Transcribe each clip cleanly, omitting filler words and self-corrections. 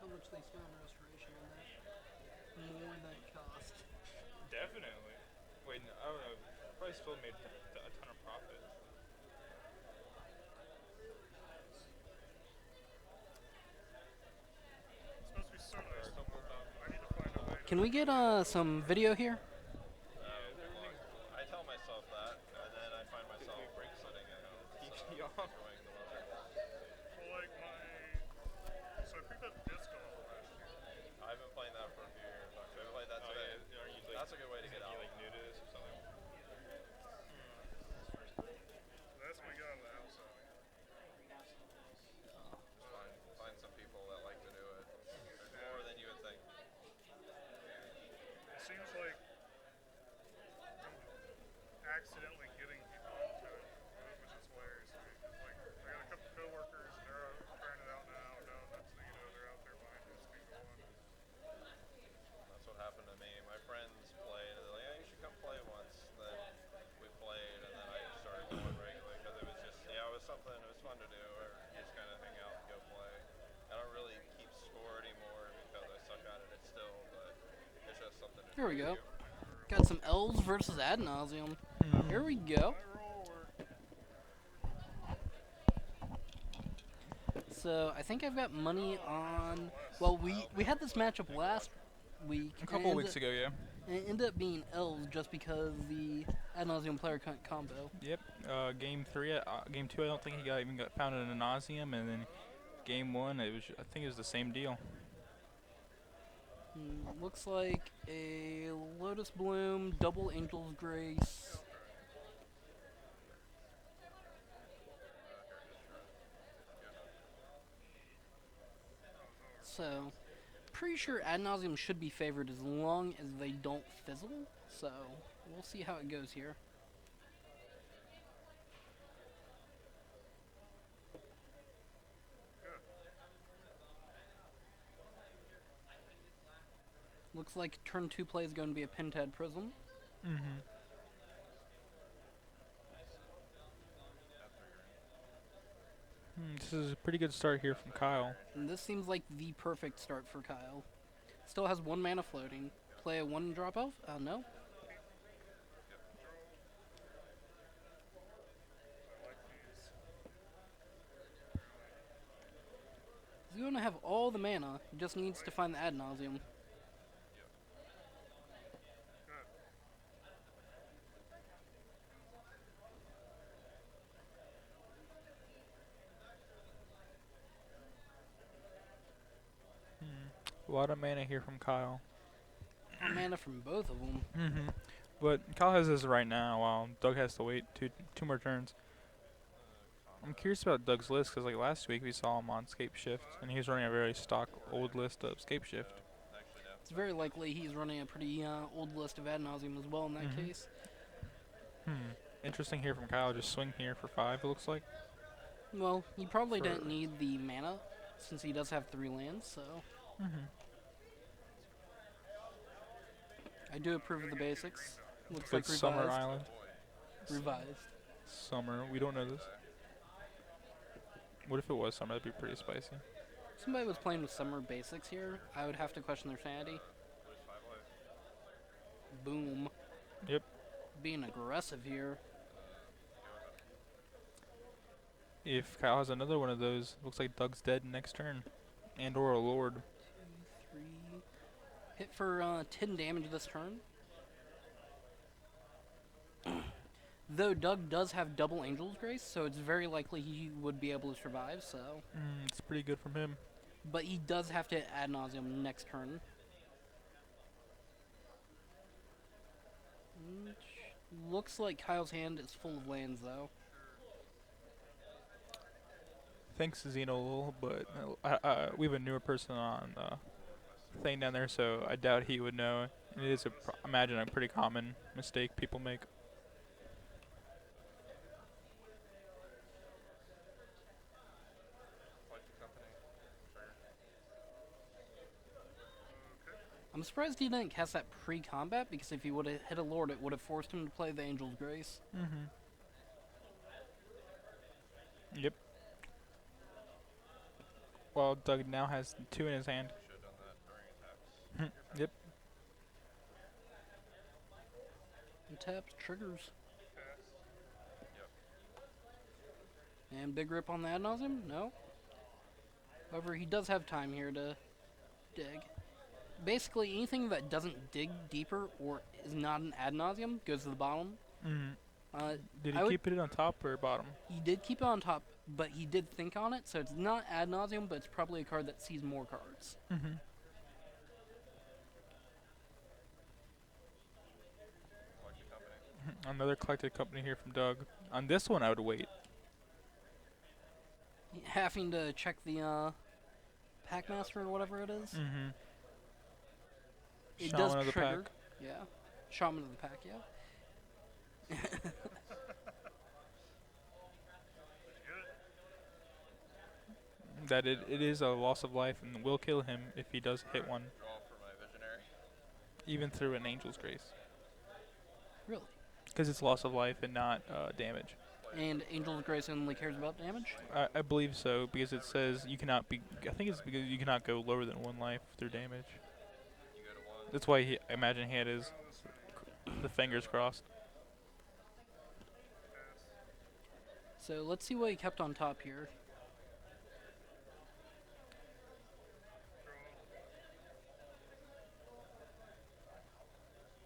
how much they spent on restoration on that. More than it cost. Definitely. Wait, I don't know. Probably still made a ton of profit. It's supposed to be so For nice a couple tomorrow. thousand I need bucks. to find a way to Can we get post some video here? Yeah, everything's I tell myself that, and then I find myself typically breaks sitting at home, keep so you off. enjoying the weather. well, like my so I picked up disc golf last year. I've been playing that for a few years. Actually, I played that Oh today. yeah, are you like? That's a good way to Isn't get he out. like new to this or something? So that's my guy in the house out. Just find some people that like to do it. There's more than you would think. It seems like I'm accidentally getting people into it, which is hilarious to me. 'Cause, like, I got a couple coworkers and they're out trying it out now, and now that's they're out there buying disc and going. That's what happened to me. My friends played, and they're like, "Yeah, you should come play once." Then we played, and then I started going regularly because it was just, yeah, it was something. It was fun to do, or you just kind of hang out and go play. I don't really keep score anymore because I suck at it still, but it's just something to Here do. we go. Never Got some Elves versus Ad Nauseam. Here we go. my roll work. So I think I've got money Oh, on. less. Well, we had this matchup last week. A couple weeks ago, yeah. And it ended up being Elves just because the Ad Nauseam player combo. Yep. Game three, game two, I don't think he even got found in a nauseum, and then game one, I think it was the same deal. Looks like a Lotus Bloom, double Angel's Grace. So, pretty sure Ad Nauseam should be favored as long as they don't fizzle. So, we'll see how it goes here. Good. Looks like turn 2 play is going to be a Pentad Prism. Mm-hmm. This is a pretty good start here from Kyle. And this seems like the perfect start for Kyle. Still has 1 mana floating. Play a 1 drop elf? No. I like these. He's going to have all the mana. He just needs to find the Ad Nauseam. Good. A lot of mana here from Kyle. A lot of mana from both of them. Mm-hmm. But Kyle has this right now, while Doug has to wait two more turns. I'm curious about Doug's list because like last week we saw him on Scape Shift, and he was running a very stock old list of Scape Shift. Actually, no. It's very likely he's running a pretty old list of Ad Nauseam as well in that Mhm. case. Interesting here from Kyle. Just swing here for 5. It looks like. Well, he probably For- didn't need the mana since he does have 3 lands, so Mm-hmm. I do approve of the basics. Looks Good like Summer revised. Island. Revised. Summer. We don't know this. What if it was summer? That'd be pretty spicy. If somebody was playing with summer basics here, I would have to question their sanity. Lose 5 life. Boom. Yep. Being aggressive here. If Kyle has another one of those, looks like Doug's dead next turn, and or a Lord. 2, 3. Hit for 10 damage this turn. Though Doug does have double Angel's Grace, so it's very likely he would be able to survive, so. It's pretty good from him. But he does have to hit Ad Nauseam next turn. Looks like Kyle's hand is full of lands, though. Thanks, Xenolul, but we have a newer person on the thing down there, so I doubt he would know. And it is, imagine, a pretty common mistake people make. Like the company. Sure. Okay. I'm surprised he didn't cast that pre-combat, because if he would have hit a Lord, it would have forced him to play the Angel's Grace. Mm-hmm. Yep. Well, Doug now has 2 in his hand. Should have done that during attacks. Yep. And taps, triggers. Cast. Yep. And big rip on the ad nauseam? No. However, he does have time here to dig. Basically, anything that doesn't dig deeper or is not an ad nauseam goes to the bottom. Mm. Did I he would- keep it on top or bottom? He did keep it on top, but he did think on it, so it's not ad nauseam, but it's probably a card that sees more cards. Mm-hmm. Collected company. Another collected company here from Doug. On this one, I would wait. Having to check the Packmaster or whatever it is. Mm-hmm. It Shaman does of the trigger. pack. Yeah. Shaman of the pack, yeah. Did you get it? That it is a loss of life and will kill him if he does hit one, Draw for my visionary. even through an Angel's Grace. Really. Because it's loss of life and not damage. And Angel's Grace only cares about damage? I believe so, because it says you cannot be. I think it's because you cannot go lower than 1 life through damage. You go to 1. That's why I imagine he had his the fingers crossed. Cast. So let's see what he kept on top here. Draw.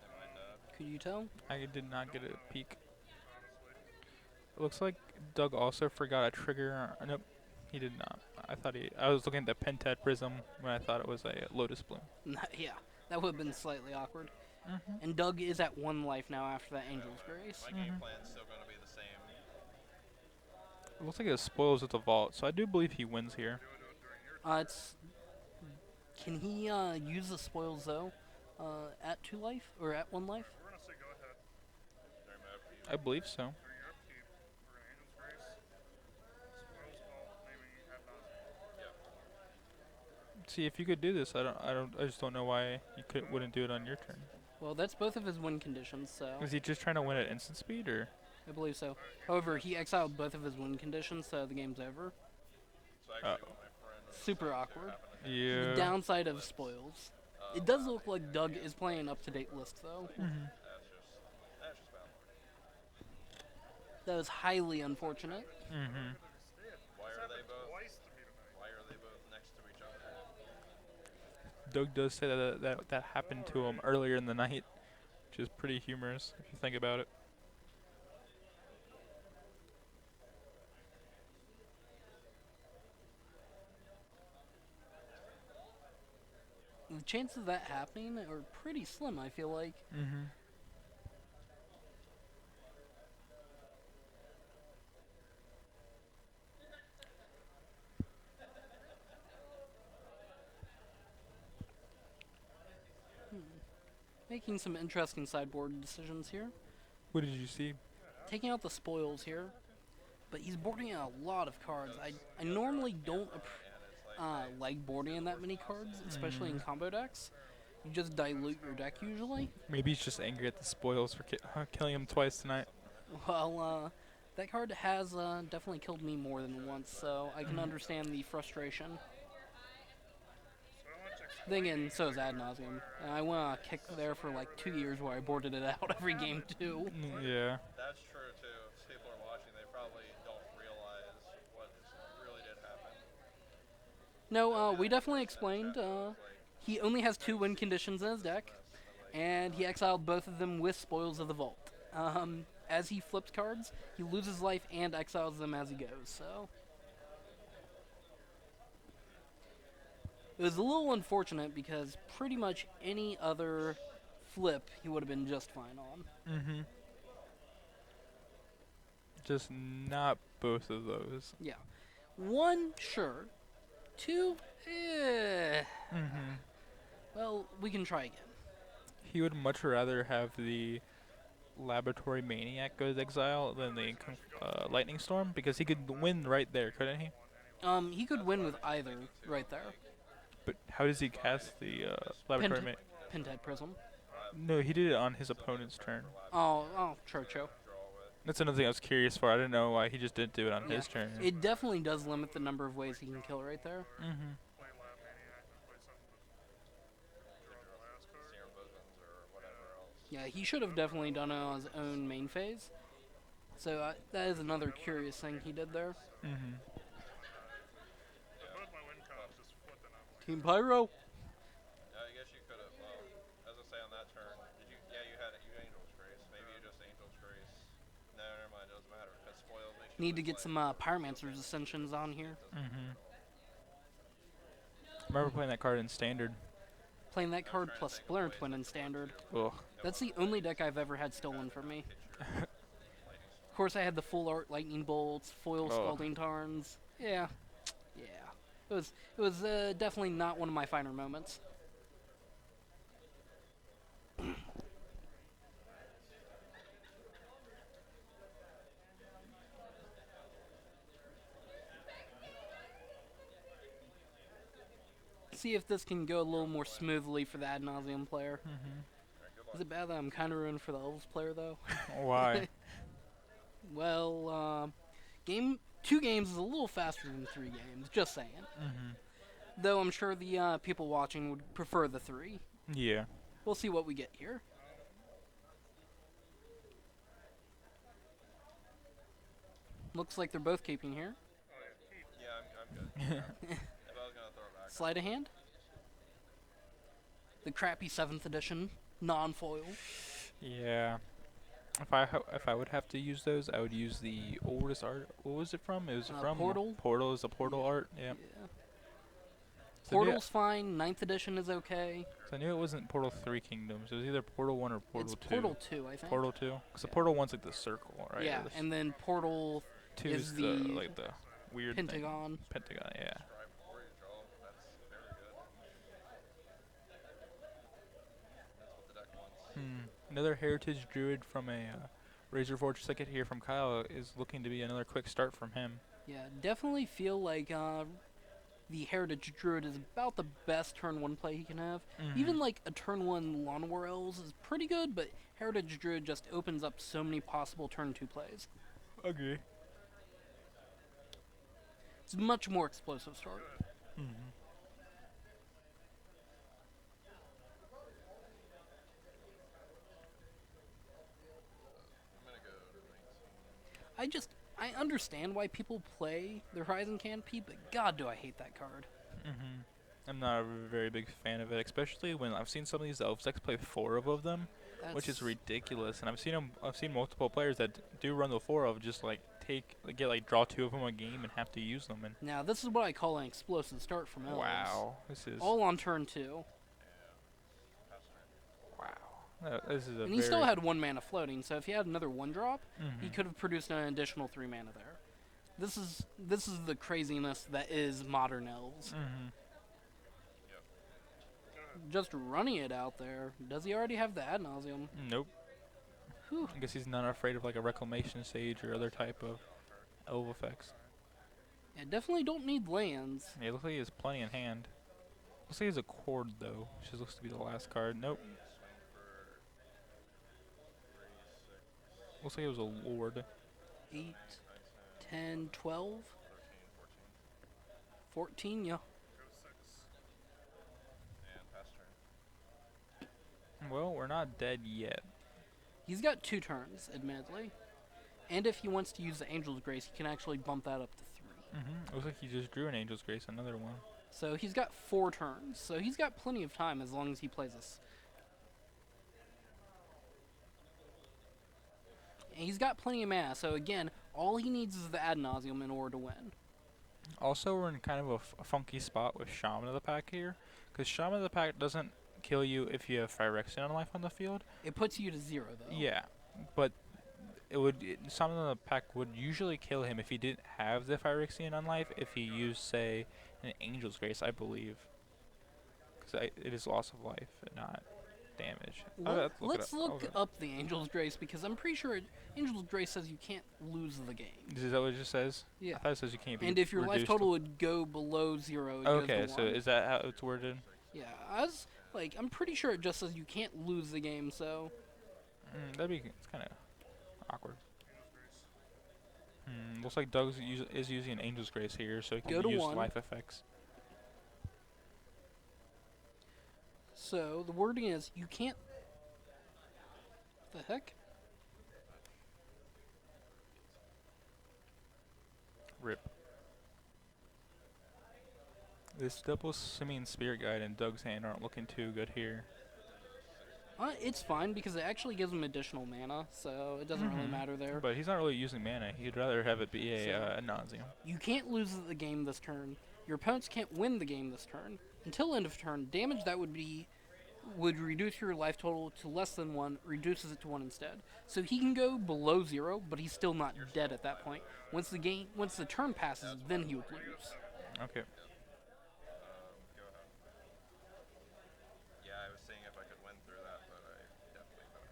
They might Could you tell? I did not get a peek. Honestly. It looks like Doug also forgot a trigger. Nope, he did not. I was looking at the Pentad Prism when I thought it was a Lotus Bloom. Yeah, that would have been slightly awkward. Mm-hmm. And Doug is at 1 life now after that Angel's Grace. My game plan's still going to be the same. It looks like it spoils at the vault, so I do believe he wins here. Do it during your It's. Can he use the spoils though? At 2 life or at 1 life? We're gonna say go ahead. During my upkeep. I believe so. During your upkeep, we're gonna Angel's Grace. Spoils all naming ad nauseam. See, if you could do this, I just don't know why you wouldn't do it on your turn. Well, that's both of his win conditions, so Is he just trying to win at instant speed, or? I believe so. However, he exiled both of his win conditions, so the game's over. So actually, what my friend was Super saying awkward. happened to Yeah. The downside of spoils. It does look like Doug is playing an up-to-date list, though. Mm-hmm. that's just bad. That was highly unfortunate. Mm-hmm. Why are they both? Twice to me tonight. Why are they both next to each other? Doug does say that happened to him earlier in the night, which is pretty humorous if you think about it. The chances of that happening are pretty slim, I feel like. Mm-hmm. Making some interesting sideboard decisions here. What did you see? Taking out the spoils here. But he's boarding out a lot of cards. I normally don't like boarding in that many cards, especially in combo decks. You just dilute your deck usually. Maybe he's just angry at the spoils for killing him twice tonight. Well, that card has definitely killed me more than once, so I can understand the frustration. So I want to explain. Then again, so is ad nauseam. I went on a kick there for like 2 years where I boarded it out every game too. Yeah. That's true too. If people are watching, they probably don't realize what really did happen. No, we definitely explained. He only has 2 win conditions in his deck, and he exiled both of them with Spoils of the Vault. As he flips cards, he loses life and exiles them as he goes, so... It was a little unfortunate because pretty much any other flip he would have been just fine on. Mm-hmm. Just not both of those. Yeah. 1, sure. 2, eh. Mm-hmm. Well, we can try again. He would much rather have the Laboratory Maniac go to exile than the Lightning Storm, because he could win right there, couldn't he? He could win with either right there. But how does he cast the Laboratory Maniac? Pentad Prism. No, he did it on his opponent's turn. Oh, Chocho. Draw with. That's another thing I was curious for. I didn't know why he just didn't do it on Yeah. his turn. It definitely does limit the number of ways he can kill right there. Mm-hmm. Play Lab Maniac and play something to draw the last card. Serum Bosoms or whatever else. Yeah, he should have definitely done it on his own main phase. So that is another curious thing he did there. Mm-hmm. But both my win cons just flipping. I'm like, Team Pyro. Yeah, I guess you could have. Well, as I say on that turn, did you? Yeah, you had Angel's Grace. Maybe you just Angel's Grace. No, never mind. It doesn't matter because spoiled makes you Need to lose get life. some Pyromancer's Ascensions on here. Mm-hmm. Remember playing that card in standard. Playing that card plus Splinter Twin in standard. Ugh. That's the only deck I've ever had stolen from me. Of course, I had the full art Lightning Bolts, foil Oh. Scalding Tarns. Yeah. It was definitely not one of my finer moments. See if this can go a little more smoothly for the Ad Nauseam player. Mm-hmm. Is it bad that I'm kind of ruined for the Elves player, though? Why? Well, 2 games is a little faster than 3 games, just saying. Mm-hmm. Though I'm sure the people watching would prefer the 3. Yeah. We'll see what we get here. Looks like they're both keeping here. oh yeah, keep. Yeah, I'm good. If I was gonna throw it back. Sleight of hand. The crappy 7th edition non-foil. Yeah. If I would have to use those, I would use the oldest art. What was it from? It was from Portal? Portal is a Portal art. Yeah. Yeah. So I knew- Portal's fine. 9th edition is okay. So I knew it wasn't Portal 3 Kingdoms. It was either Portal 1 or Portal It's 2. Portal 2, I think. Portal 2. Because the Yeah. Portal 1's like the circle, right? Yeah, Or the and then Portal 2 is is the like the weird thing. Pentagon. Pentagon, yeah. Scribe before you draw. That's very good. That's what the deck wants. Another Heritage Druid from a Razor Forge Thicket here from Kyle is looking to be another quick start from him. Yeah, definitely feel like the Heritage Druid is about the best turn 1 play he can have. Even like a turn 1 Lawn War Elves is pretty good, but Heritage Druid just opens up so many possible turn 2 plays. Agree. It's a much more explosive start. Mm-hmm. I'm gonna go to 19. I understand why people play the Horizon Canopy, but god do I hate that card. I'm not a very big fan of it, especially when I've seen some of these Elves decks play 4 of them, which is That's- ridiculous. And I've seen multiple players that do run the 4 of just like draw 2 of them a game and have to use them. And Now, this is what I call an explosive start from Elves. wow, this is All on turn 2. wow. This is a And he very still had 1 mana floating, so if he had another 1 drop, he Mhm. could have produced an additional 3 mana there. This is the craziness that is modern Elves. Mhm. Just running it out there. Does he already have the Ad Nauseam? Nope. Whew. I guess he's not afraid of like a Reclamation Sage or other type of elf effects. Yeah, definitely don't need lands. Yeah, it looks like he has plenty in hand. Looks like he has a Cord though, which just looks to be the last card. Nope. Looks like it was a Lord. 8, 10, 12, 14, yeah. Go 6. And pass turn. Well, we're not dead yet. He's got 2 turns, admittedly. And if he wants to use the Angel's Grace, he can actually bump that up to 3. Looks like he just drew an Angel's Grace, another one. So he's got 4 turns. So he's got plenty of time as long as he plays this. And he's got plenty of mana, so again, all he needs is the Ad Nauseam in order to win. Also, we're in kind of a funky spot with Shaman of the Pack here, because Shaman of the Pack doesn't kill you if you have Phyrexian Unlife on the field. It puts you to 0, though. Yeah, but Shaman of the Pack would usually kill him if he didn't have the Phyrexian Unlife, if he used, say, an Angel's Grace, I believe. Because it is loss of life and not damage. Let's look up the Angel's Grace, because I'm pretty sure Angel's Grace says you can't lose the game. Is that what it just says? Yeah. I thought it says you can't be And if your life reduced total would go below 0, it Okay, goes to so 1. is that how it's worded? Yeah, I'm pretty sure it just says you can't lose the game, so... It's kind of awkward. Looks like Doug is using an Angel's Grace here, so he Go can to use 1. life effects. So the wording is you can't. The heck? Rip. This double Simian Spirit Guide and Doug's hand aren't looking too good here. It's fine because it actually gives him additional mana, so it doesn't really matter there. But he's not really using mana. He'd rather have it be a Nauseam. You can't lose the game this turn. Your opponents can't win the game this turn. Until end of turn, damage that would reduce your life total to less than 1, reduces it to 1 instead. So he can go below 0, but he's still not dead at that point. Once the turn passes, then he would lose. Okay. Go ahead. Yeah, I was seeing if I could win through that, but I definitely couldn't.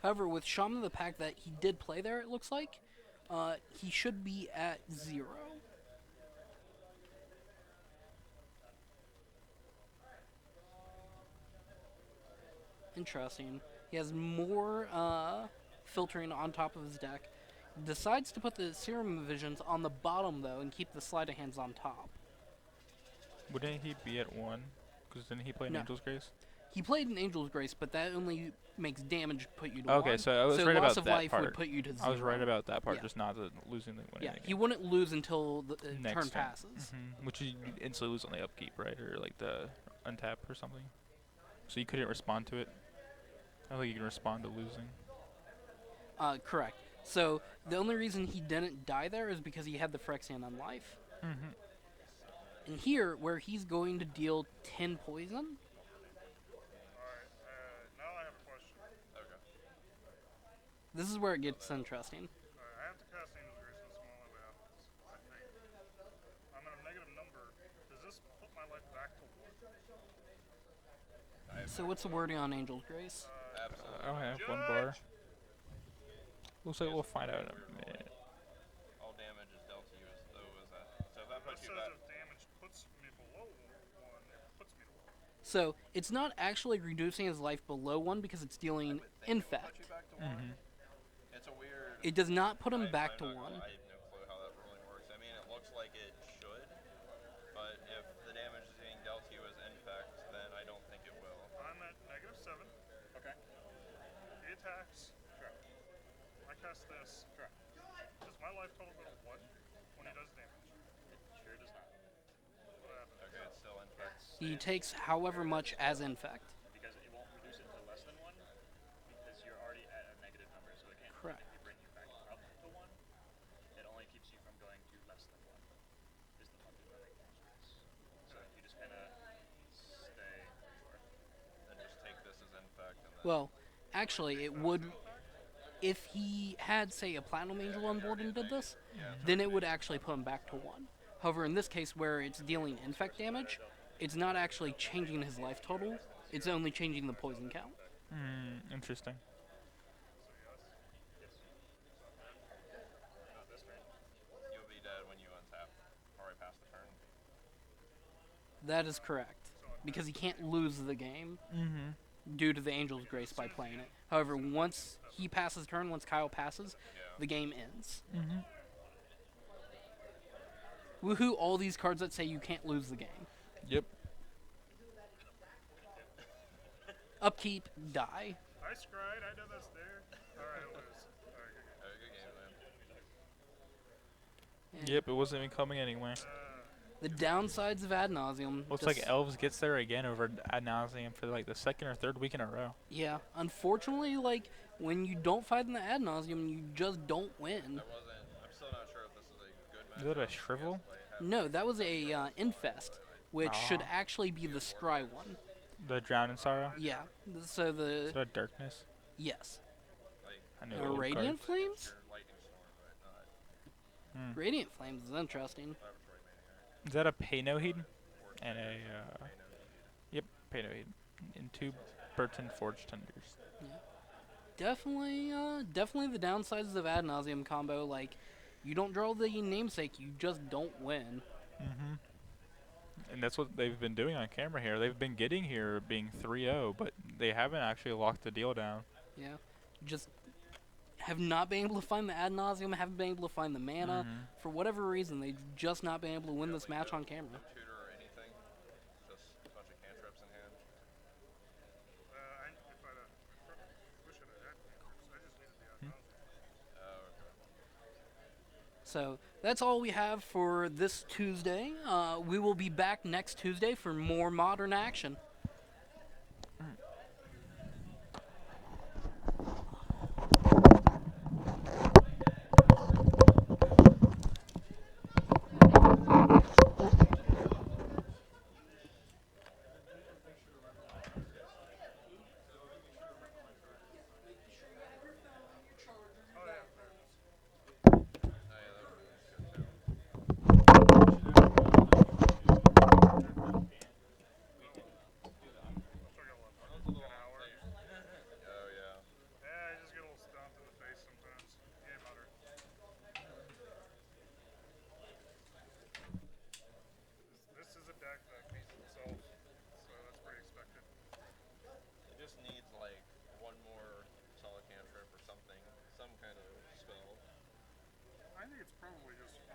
However, with Shaman of the Pack that he did play there, it looks like, he should be at 0. Interesting. He has more filtering on top of his deck. Decides to put the Serum Visions on the bottom, though, and keep the Sleight of Hands on top. Wouldn't he be at 1? Because didn't he play an No. Angel's Grace? He played an Angel's Grace, but that only makes damage put you to 1. Okay, so I was so right loss about of that life part. would put you to 0. I was right about that part, Yeah. just not the losing the winning Yeah, the game. he wouldn't lose until the Next turn turn. passes. Which you instantly lose on the upkeep, right? Or like the untap or something. So you couldn't respond to it. I don't think you can respond to losing. Correct. So the only reason he didn't die there is because he had the Phyrexian Unlife. And here, where he's going to deal 10 poison, Alright, now I have a question. Okay. this is where it gets interesting. Alright, I have to cast Angel's Grace, and it's the only way out of this. I think. I'm at a negative number. Does this put my life back to 1? So what's the wording on Angel's Grace? Absolutely. I have 1 bar. Looks like we'll find out in a minute. All damage is dealt to you as though as that. So if that That puts you says back. if damage puts me below 1, it puts me to 1. So it's not actually reducing his life below 1 because it's dealing infect. Put you back to 1. It's a weird. It does not put him back to I'm not 1. I have no clue how that ruling works. I mean, it looks like it should, but if the damage is being dealt to you as infect, then I don't think it will. I'm at negative 7. Okay. He attacks. Sure. I cast this. Sure. Does my life total go to 1 when he does damage? It sure does not. What happens? Okay, it's still infect. He takes however much as infect. Because it won't reduce it to less than 1, because you're already at a negative number, so it can't Correct. technically bring you back up to 1. It only keeps you from going to less than 1, is the fun thing about Angel's Grace. So you just kind of stay where you are. And just take this as infect and then. Well, actually, it would. If he had, say, a Platinum Angel on board and did this, then it would actually put him back to 1. However, in this case, where it's dealing infect damage, it's not actually changing his life total. It's only changing the poison count. Interesting. You'll be dead when you untap. Already past the turn. That is correct, because he can't lose the game due to the Angel's Grace by playing it. However, once he passes turn, once Kyle passes, the game ends. Woohoo! All these cards that say you can't lose the game. Yep. Upkeep, die. I scried. I know that's there. Alright, I lose. Alright, good game. Good game, man. Yep, it wasn't even coming anyway. The downsides of Ad Nauseam. Looks like Elves gets there again over Ad Nauseam for like the 2nd or 3rd week in a row. Yeah, unfortunately, like, when you don't fight in the Ad Nauseam, you just don't win. I'm still not sure if this is a good match. Is that a Shrivel? No, that was a Infest, which should Ah. actually be the Scry one. The Drown in Sorrow? Yeah, so Is the... that Darkness? Yes. I knew Uh, old Radiant cards. Flames? Lightning Storm, but not Radiant Flames is interesting. Laboratory Maniac. Is that a Pay No Heed? And a, yep, Pay No Heed. And 2 Burton Forged Tenders. Definitely the downsides of Ad Nauseam combo, like, you don't draw the namesake, you just don't win. And that's what they've been doing on camera here. They've been getting here being 3-0, but they haven't actually locked the deal down. Yeah. Just have not been able to find the ad nauseum, haven't been able to find the mana. For whatever reason, they've just not been able to win this match on camera. Tutor or anything. Just a bunch of cantrips in hand. Wish I had cantrips. I just needed the ad nauseam. Oh, okay. So that's all we have for this Tuesday. We will be back next Tuesday for more modern action. Oh, yeah. Yeah, I just get a little stomped in the face sometimes. Game butter. This is a deck that beats itself, so that's pretty expected. It just needs like one more solid cantrip or something, some kind of spell. I think it's probably just